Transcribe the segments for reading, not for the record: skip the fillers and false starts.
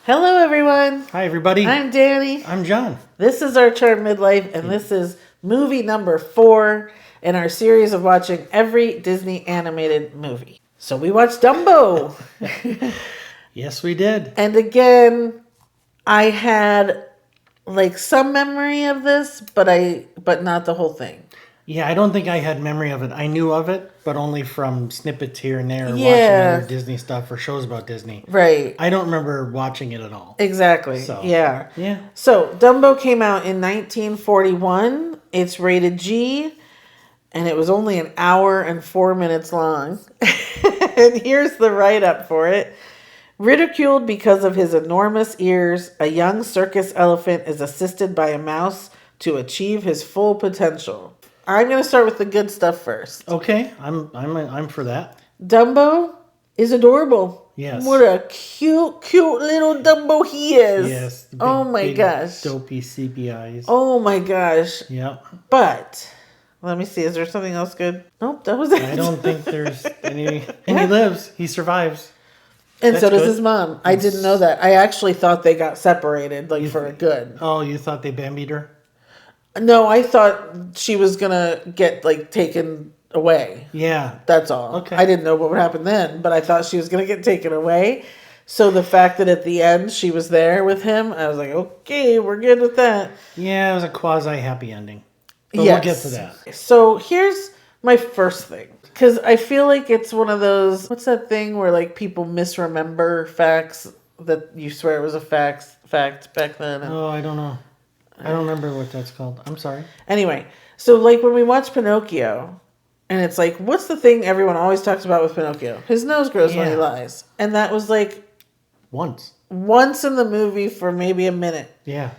Hello, everyone. Hi, everybody. I'm Danny. I'm John. This is our Charmed Midlife, and this is movie number 4 in our series of watching every Disney animated movie. So we watched Dumbo. Yes, we did. And again, I had like some memory of this, but not the whole thing. Yeah, I don't think I had memory of it. I knew of it, but only from snippets here and there, watching other Disney stuff or shows about Disney. Right. I don't remember watching it at all. Exactly. So, yeah. Yeah. So Dumbo came out in 1941. It's rated G, and it was only an hour and 4 minutes long. And here's the write-up for it. Ridiculed because of his enormous ears, a young circus elephant is assisted by a mouse to achieve his full potential. I'm going to start with the good stuff first. Okay, I'm for that. Dumbo is adorable. Yes. What a cute little Dumbo he is. Yes. Big, oh my gosh. Dopey sleepy eyes. Oh my gosh. Yep. But let me see. Is there something else good? Nope, that was it. I don't think there's any. And he lives. He survives. And That's so does good. his mom. I didn't know that. I actually thought they got separated, for good. Oh, you thought they bambied her? No, I thought she was gonna get taken away. Yeah. That's all. Okay. I didn't know what would happen then, but I thought she was gonna get taken away. So the fact that at the end she was there with him, I was like, okay, we're good with that. Yeah, it was a quasi-happy ending. But Yes. we'll get to that. So here's my first thing. Because I feel like it's one of those, what's that thing where people misremember facts that you swear it was a fact back then? Oh, I don't know. I don't remember what that's called. I'm sorry. Anyway, so when we watch Pinocchio, and it's what's the thing everyone always talks about with Pinocchio? His nose grows when he lies. And that was once in the movie for maybe a minute. Yeah.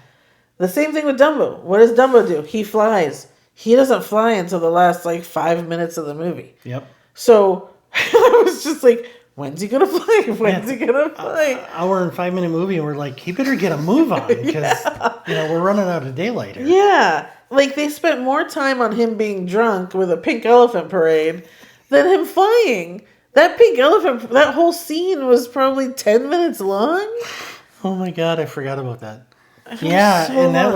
The same thing with Dumbo. What does Dumbo do? He flies. He doesn't fly until the last 5 minutes of the movie. Yep. So I was just when's he gonna fly? When's he gonna fly? Hour and 5 minute movie, and we're like, he better get a move on because we're running out of daylight here. Yeah, they spent more time on him being drunk with a pink elephant parade than him flying. That pink elephant, that whole scene was probably 10 minutes long. Oh my god, I forgot about that. Yeah, so and long.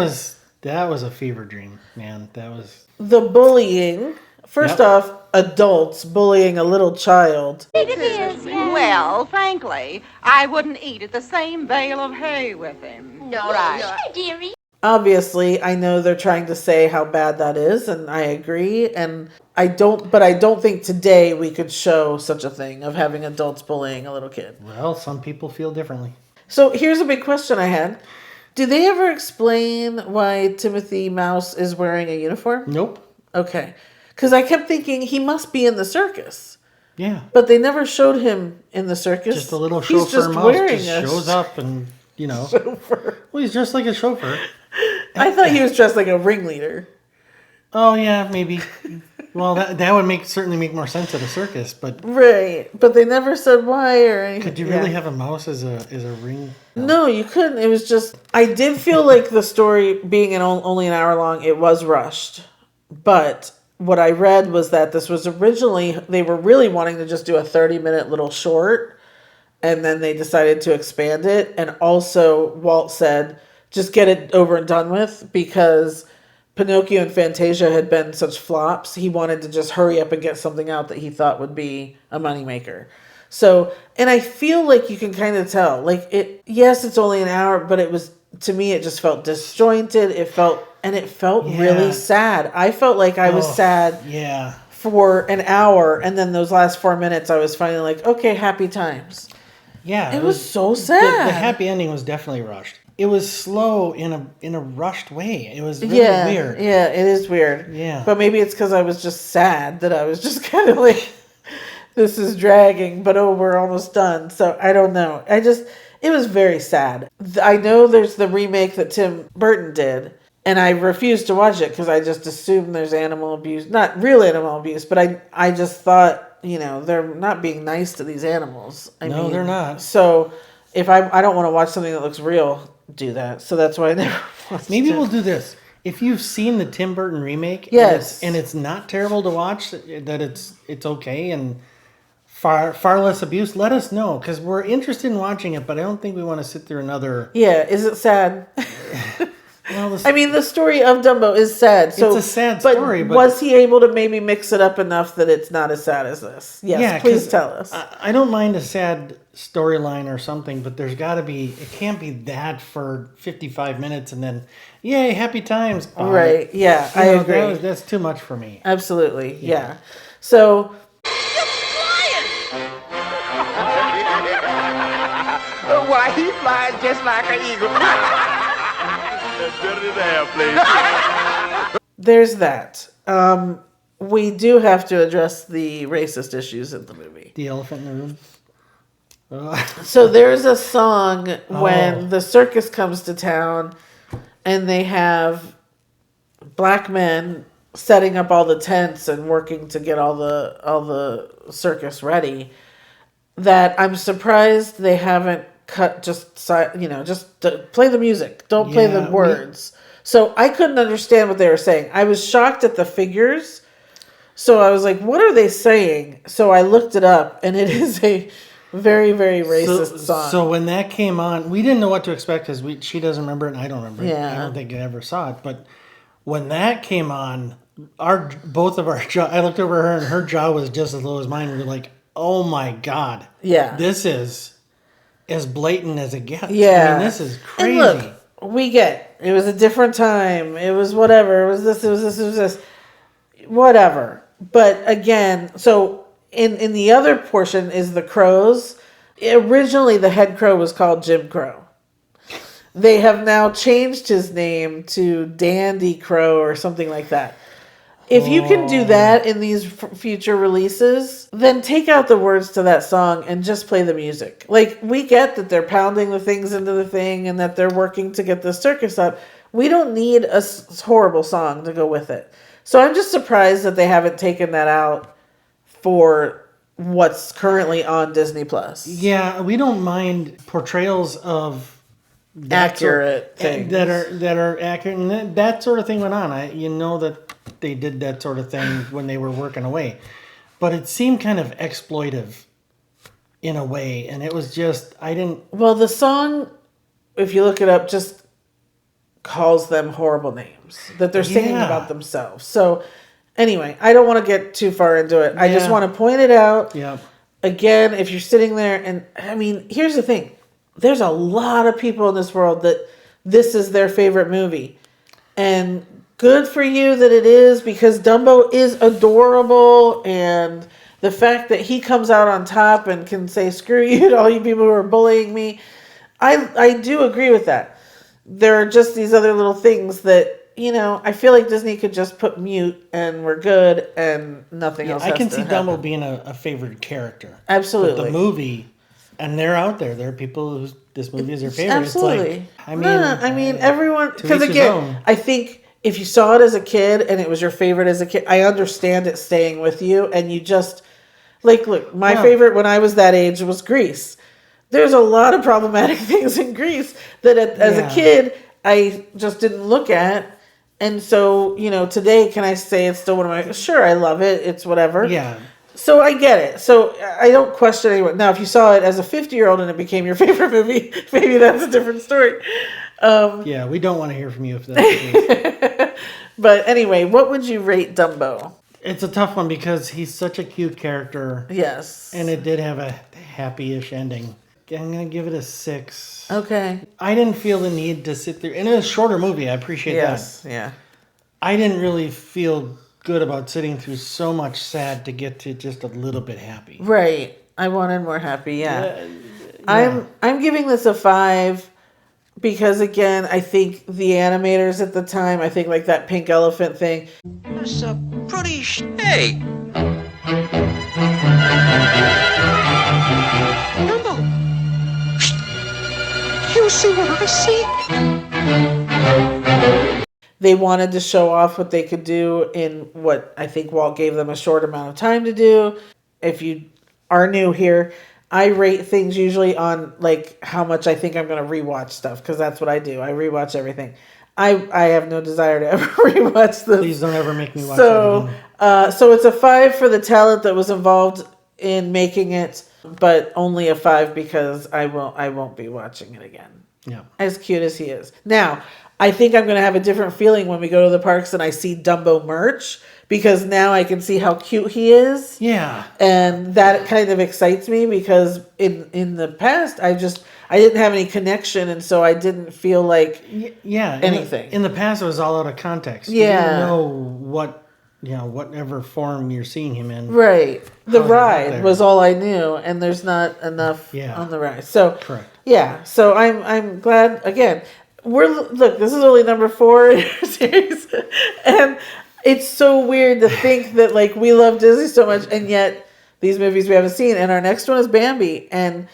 that was a fever dream, man. That was The bullying. First off, adults bullying a little child. It is. Well, frankly, I wouldn't eat at the same bale of hay with him. No, right. dearie. Obviously, I know they're trying to say how bad that is, and I agree. And I don't think today we could show such a thing of having adults bullying a little kid. well, some people feel differently. So here's a big question I had. Do they ever explain why Timothy Mouse is wearing a uniform? Nope. Okay. Because I kept thinking he must be in the circus. Yeah. But they never showed him in the circus. Just a little He's chauffeur just mouse wearing just a shows up and, chauffeur. Well, he's just like a chauffeur. I thought he was dressed like a ringleader. Oh, yeah, maybe. Well, that would certainly make more sense at a circus, but Right. But they never said why or anything. could you really have a mouse as a ring? No, you couldn't. It was just... I did feel like the story being only an hour long, it was rushed. But what I read was that this was originally... They were really wanting to just do a 30-minute little short. And then they decided to expand it. And also, Walt said, just get it over and done with. Because Pinocchio and Fantasia had been such flops. He wanted to just hurry up and get something out that he thought would be a moneymaker. So, and I feel like you can kind of tell, yes, it's only an hour, but to me, it just felt disjointed. It felt really sad. I felt like I was sad for an hour. And then those last 4 minutes, I was finally okay, happy times. Yeah. It was so sad. The happy ending was definitely rushed. It was slow in a rushed way. It was really weird. Yeah, it is weird. Yeah. But maybe it's because I was just sad that I was just kind of this is dragging, but we're almost done. So I don't know. It was very sad. I know there's the remake that Tim Burton did, and I refused to watch it because I just assumed there's animal abuse. Not real animal abuse, but I just thought, they're not being nice to these animals. No, they're not. So if I don't want to watch something that looks real, do that. So that's why I never watched Maybe it. we'll do this. If you've seen the Tim Burton remake, Yes. and it's not terrible to watch, that it's okay and far less abuse, let us know, because we're interested in watching it, but I don't think we want to sit through another. Yeah, is it sad? Well, I mean, the story of Dumbo is sad. So, it's a sad story, but was he able to maybe mix it up enough that it's not as sad as this? Yes, yeah, please tell us. I don't mind a sad storyline or something, but there's got to be. It can't be that for 55 minutes and then, yay, happy times. Right? Yeah, I agree. That's too much for me. Absolutely. Yeah. So. Why, he flies just like an eagle. There's that. We do have to address the racist issues in the movie. The elephant in the room. So there's a song when the circus comes to town and they have black men setting up all the tents and working to get all the circus ready, that I'm surprised they haven't cut just play the music. Don't play the words. So I couldn't understand what they were saying. I was shocked at the figures. So I was like, what are they saying? So I looked it up, and it is a very, very racist song. So when that came on, we didn't know what to expect because she doesn't remember it and I don't remember it. I don't think I ever saw it. But when that came on, both of our jaw, I looked over her and her jaw was just as low as mine. We were like, oh my God. Yeah. This is as blatant as it gets. Yeah. I mean, this is crazy. And look, we get it was a different time. It was whatever. It was this. It was this. It was this. Whatever. But again, so in the other portion is the crows. Originally, the head crow was called Jim Crow. They have now changed his name to Dandy Crow or something like that. If you can do that in these future releases, then take out the words to that song and just play the music. Like, we get that they're pounding the things into the thing and that they're working to get the circus up. We don't need a horrible song to go with it. So I'm just surprised that they haven't taken that out for what's currently on Disney Plus. Yeah, we don't mind portrayals of Accurate things that are accurate, and that sort of thing went on. That they did that sort of thing when they were working away, but it seemed kind of exploitive in a way, and it was just Well, the song, if you look it up, just calls them horrible names that they're singing about themselves. So anyway, I don't want to get too far into it. I just want to point it out. Yeah. Again, if you're sitting there, and I mean, here's the thing. There's a lot of people in this world that this is their favorite movie. And good for you that it is, because Dumbo is adorable, and the fact that he comes out on top and can say, screw you to all you people who are bullying me, I do agree with that. There are just these other little things that, I feel like Disney could just put mute and we're good and nothing else has I can to see happen. Dumbo being a favorite character. Absolutely. But the movie, and they're out there. There are people who this movie is their favorite. Absolutely. It's like, everyone, because each his again, own. I think if you saw it as a kid and it was your favorite as a kid, I understand it staying with you, and you just, look, my favorite when I was that age was Grease. There's a lot of problematic things in Grease that as a kid, I just didn't look at. And so, today, can I say it's still one of my, sure, I love it. It's whatever. Yeah. So I get it. So I don't question anyone. Now, if you saw it as a 50-year-old and it became your favorite movie, maybe that's a different story. Yeah, we don't want to hear from you if that's the case. But anyway, what would you rate Dumbo? It's a tough one because he's such a cute character. Yes. And it did have a happy-ish ending. I'm going to give it a 6. Okay. I didn't feel the need to sit through. And it was a shorter movie. I appreciate that. Yes, yeah. I didn't really feel good about sitting through so much sad to get to just a little bit happy. Right. I wanted more happy, yeah. I'm giving this a 5 because, again, I think the animators at the time, I think like that pink elephant thing. It's a pretty hey. Dumbo. You see what I see? They wanted to show off what they could do in what I think Walt gave them a short amount of time to do. If you are new here, I rate things usually on how much I think I'm going to rewatch stuff, because that's what I do. I rewatch everything. I have no desire to ever rewatch this. Please don't ever make me watch it again. So it's a 5 for the talent that was involved in making it, but only a 5 because I won't be watching it again. Yeah. As cute as he is. Now, I think I'm going to have a different feeling when we go to the parks and I see Dumbo merch, because now I can see how cute he is. Yeah. And that kind of excites me, because in the past I didn't have any connection, and so I didn't feel like Yeah. anything. In the past, it was all out of context. Yeah. You didn't know whatever form you're seeing him in. Right. The How he got ride there. was all I knew, and there's not enough Yeah. on the ride. So Correct. yeah. So I'm glad again. Look, this is only number 4 in our series, and it's so weird to think that like we love Disney so much, and yet these movies we haven't seen. And our next one is Bambi, and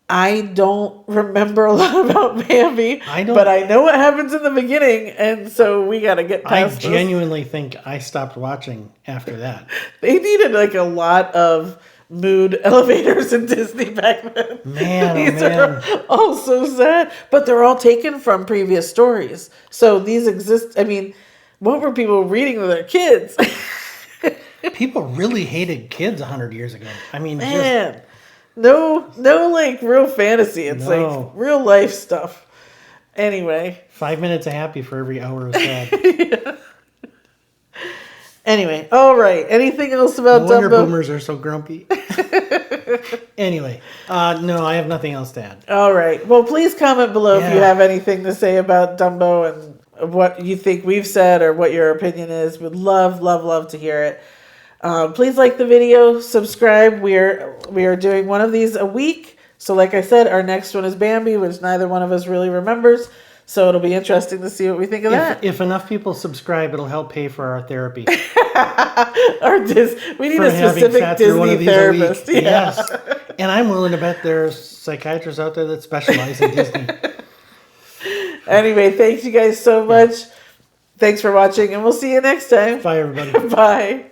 I don't remember a lot about Bambi, but I know what happens in the beginning, and so we got to get past this. I genuinely think I stopped watching after that. They needed like a lot of mood elevators in Disney back then. Man, These are all so sad, but they're all taken from previous stories. So these exist. I mean, what were people reading to their kids? People really hated kids 100 years ago. I mean, Man, no, like real fantasy. It's like real life stuff. Anyway, 5 minutes of happy for every hour of sad. Anyway, all right. Anything else about No wonder Dumbo? boomers are so grumpy. Anyway, no, I have nothing else to add. All right. Well, please comment below if you Yeah. have anything to say about Dumbo and what you think we've said or what your opinion is. We'd love to hear it. Please like the video, subscribe. We are doing one of these a week. So like I said, our next one is Bambi, which neither one of us really remembers. So it'll be interesting to see what we think of that. If enough people subscribe, it'll help pay for our therapy. We need For a having specific sat through one of Disney these a week. therapist. Yeah. Yes. And I'm willing to bet there's psychiatrists out there that specialize in Disney. Anyway, thanks you guys so much. Thanks for watching, and we'll see you next time. Bye, everybody. Bye.